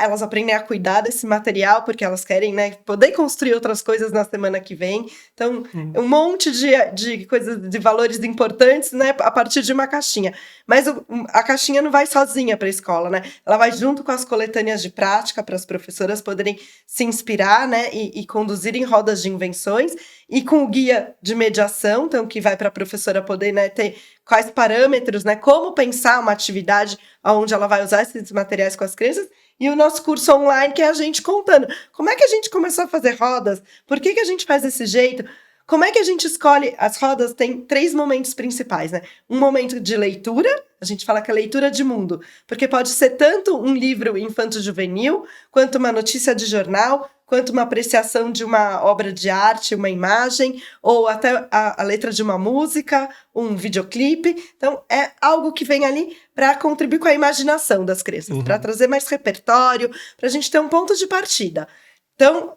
elas aprendem a cuidar desse material, porque elas querem, né, poder construir outras coisas na semana que vem. Então, um monte de coisas, de valores importantes, né, a partir de uma caixinha. Mas a caixinha não vai sozinha para a escola, né? Ela vai junto com as coletâneas de prática, para as professoras poderem se inspirar, né, e conduzirem rodas de invenções, e com o guia de mediação, então, que vai para a professora poder, né, ter quais parâmetros, né, como pensar uma atividade onde ela vai usar esses materiais com as crianças, e o nosso curso online, que é a gente contando como é que a gente começou a fazer rodas, por que a gente faz desse jeito, como é que a gente escolhe. As rodas têm 3 momentos principais, né? Um momento de leitura, a gente fala que é leitura de mundo, porque pode ser tanto um livro infanto-juvenil, quanto uma notícia de jornal, quanto uma apreciação de uma obra de arte, uma imagem, ou até a letra de uma música, um videoclipe. Então, é algo que vem ali para contribuir com a imaginação das crianças, para trazer mais repertório, para a gente ter um ponto de partida. Então,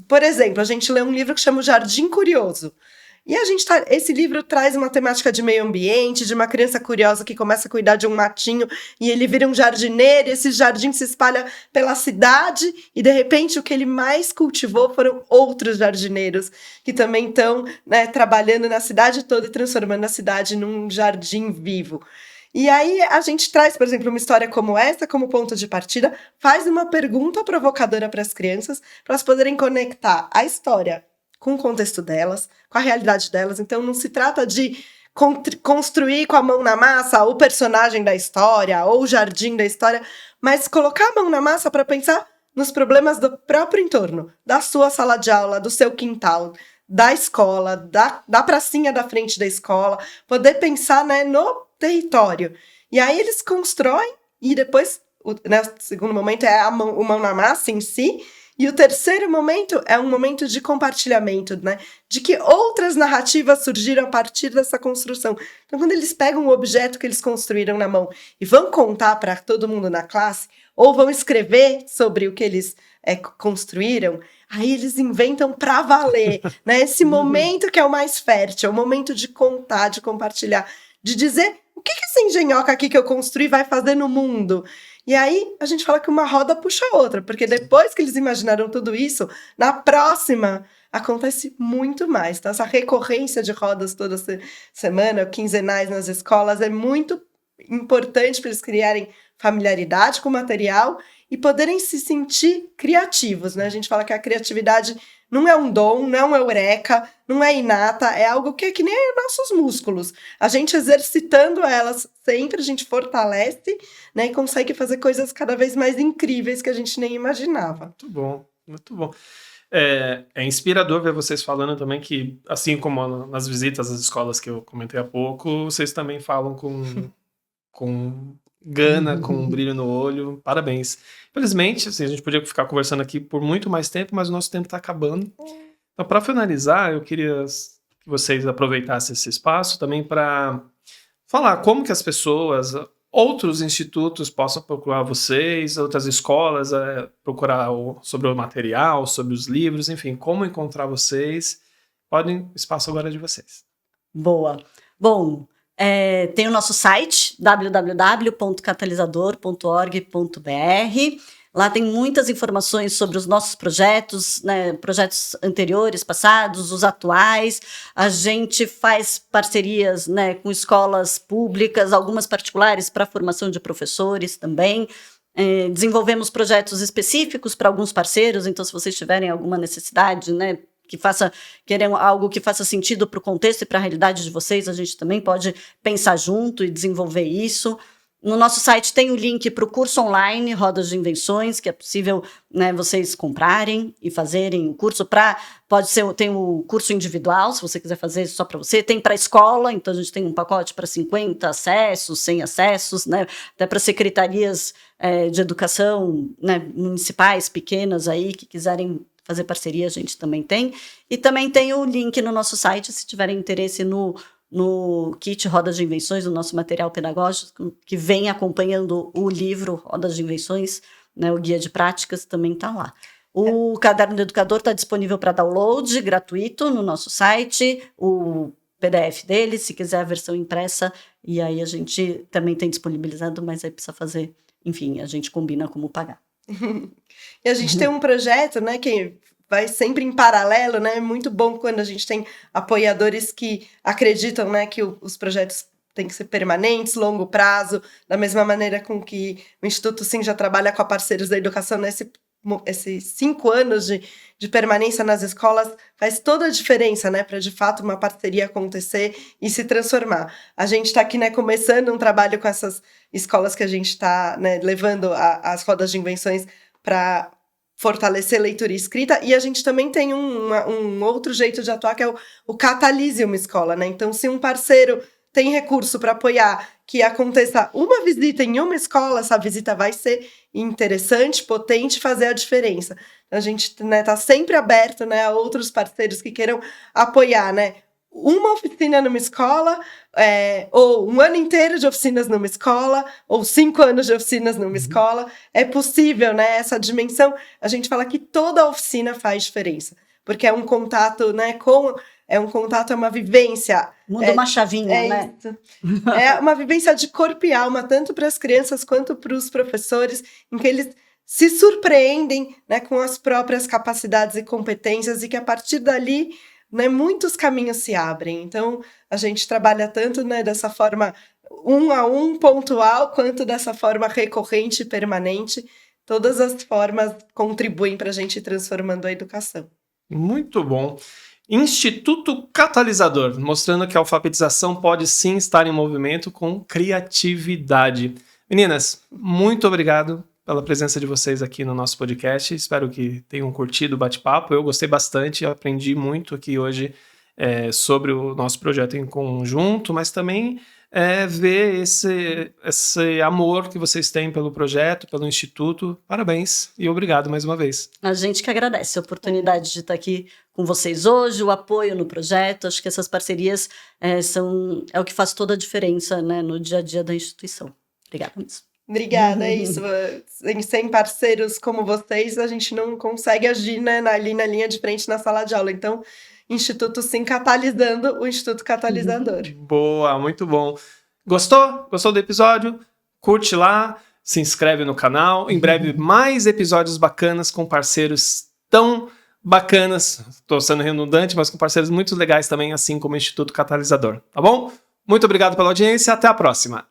por exemplo, a gente lê um livro que chama O Jardim Curioso. E esse livro traz uma temática de meio ambiente, de uma criança curiosa que começa a cuidar de um matinho e ele vira um jardineiro, e esse jardim se espalha pela cidade e, de repente, o que ele mais cultivou foram outros jardineiros que também estão, né, trabalhando na cidade toda e transformando a cidade num jardim vivo. E aí a gente traz, por exemplo, uma história como essa como ponto de partida, faz uma pergunta provocadora para as crianças, para elas poderem conectar a história com o contexto delas, com a realidade delas. Então, não se trata de construir com a mão na massa o personagem da história ou o jardim da história, mas colocar a mão na massa para pensar nos problemas do próprio entorno, da sua sala de aula, do seu quintal, da escola, da pracinha da frente da escola, poder pensar, né, no território. E aí eles constroem e depois, né, o segundo momento é o mão na massa em si. E o terceiro momento é um momento de compartilhamento, né? De que outras narrativas surgiram a partir dessa construção. Então, quando eles pegam o objeto que eles construíram na mão e vão contar para todo mundo na classe, ou vão escrever sobre o que eles construíram, aí eles inventam para valer, né? Esse momento que é o mais fértil, é o momento de contar, de compartilhar, de dizer o que essa engenhoca aqui que eu construí vai fazer no mundo. E aí, a gente fala que uma roda puxa a outra, porque depois que eles imaginaram tudo isso, na próxima acontece muito mais. Então, essa recorrência de rodas toda semana, quinzenais nas escolas, é muito importante para eles criarem familiaridade com o material e poderem se sentir criativos, né? A gente fala que a criatividade não é um dom, não é um eureka, não é inata, é algo que é que nem nossos músculos. A gente exercitando elas sempre, a gente fortalece, né, e consegue fazer coisas cada vez mais incríveis que a gente nem imaginava. Muito bom, muito bom. É inspirador ver vocês falando também que, assim como nas visitas às escolas que eu comentei há pouco, vocês também falam com gana, com um brilho no olho. Parabéns. Infelizmente, assim, a gente podia ficar conversando aqui por muito mais tempo, mas o nosso tempo está acabando. Então, para finalizar, eu queria que vocês aproveitassem esse espaço também para falar como que as pessoas, outros institutos possam procurar vocês, outras escolas, procurar sobre o material, sobre os livros, enfim, como encontrar vocês. O espaço agora é de vocês. Boa. Bom, tem o nosso site, www.catalisador.org.br. Lá tem muitas informações sobre os nossos projetos, né, projetos anteriores, passados, os atuais. A gente faz parcerias, né, com escolas públicas, algumas particulares para a formação de professores também. Desenvolvemos projetos específicos para alguns parceiros, então se vocês tiverem alguma necessidade, né, querem algo que faça sentido para o contexto e para a realidade de vocês, a gente também pode pensar junto e desenvolver isso. No nosso site tem o link para o curso online Rodas de Invenções, que é possível, né, vocês comprarem e fazerem o curso. Tem o curso individual, se você quiser fazer só para você. Tem para a escola, então a gente tem um pacote para 50 acessos, 100 acessos, né, até para secretarias de educação, né, municipais pequenas aí que quiserem fazer parceria, a gente também tem. E também tem o link no nosso site, se tiverem interesse no kit Rodas de Invenções, o nosso material pedagógico, que vem acompanhando o livro Rodas de Invenções, né, o guia de práticas também está lá. O Caderno do Educador está disponível para download, gratuito, no nosso site, o PDF dele, se quiser a versão impressa, e aí a gente também tem disponibilizado, mas aí precisa fazer, enfim, a gente combina como pagar. E a gente tem um projeto, né, que vai sempre em paralelo, né? É muito bom quando a gente tem apoiadores que acreditam, né, que os projetos têm que ser permanentes, longo prazo, da mesma maneira com que o Instituto Sim já trabalha com a Parceiros da Educação esses 5 anos de permanência nas escolas faz toda a diferença, né, para de fato uma parceria acontecer e se transformar. A gente está aqui, né, começando um trabalho com essas escolas que a gente está, né, levando as rodas de invenções para fortalecer leitura e escrita, e a gente também tem um outro jeito de atuar, que é o Catalise uma escola, né? Então, se um parceiro tem recurso para apoiar que aconteça uma visita em uma escola, essa visita vai ser interessante, potente, fazer a diferença. A gente, né, tá sempre aberto, né, a outros parceiros que queiram apoiar, né? Uma oficina numa escola, ou um ano inteiro de oficinas numa escola, ou 5 anos de oficinas numa escola. É possível, né? Essa dimensão, a gente fala que toda oficina faz diferença, porque é um contato, né, é um contato, é uma vivência. Muda uma chavinha, né? Isso. É uma vivência de corpo e alma, tanto para as crianças quanto para os professores, em que eles se surpreendem, né, com as próprias capacidades e competências, e que a partir dali, né, muitos caminhos se abrem. Então, a gente trabalha tanto, né, dessa forma 1 a 1, pontual, quanto dessa forma recorrente e permanente. Todas as formas contribuem para a gente ir transformando a educação. Muito bom. Instituto Catalisador, mostrando que a alfabetização pode sim estar em movimento com criatividade. Meninas, muito obrigado pela presença de vocês aqui no nosso podcast. Espero que tenham curtido o bate-papo. Eu gostei bastante, aprendi muito aqui hoje sobre o nosso projeto em conjunto, mas também ver esse amor que vocês têm pelo projeto, pelo Instituto. Parabéns e obrigado mais uma vez. A gente que agradece a oportunidade de estar aqui com vocês hoje, o apoio no projeto. Acho que essas parcerias é o que faz toda a diferença, né, no dia a dia da instituição. Obrigada mesmo. Obrigada, é isso. Sem parceiros como vocês, a gente não consegue agir, né, ali na linha de frente na sala de aula. Então, Instituto Sim catalisando o Instituto Catalisador. Boa, muito bom. Gostou? Gostou do episódio? Curte lá, se inscreve no canal. Em breve, mais episódios bacanas com parceiros tão bacanas. Estou sendo redundante, mas com parceiros muito legais também, assim como o Instituto Catalisador. Tá bom? Muito obrigado pela audiência. Até a próxima.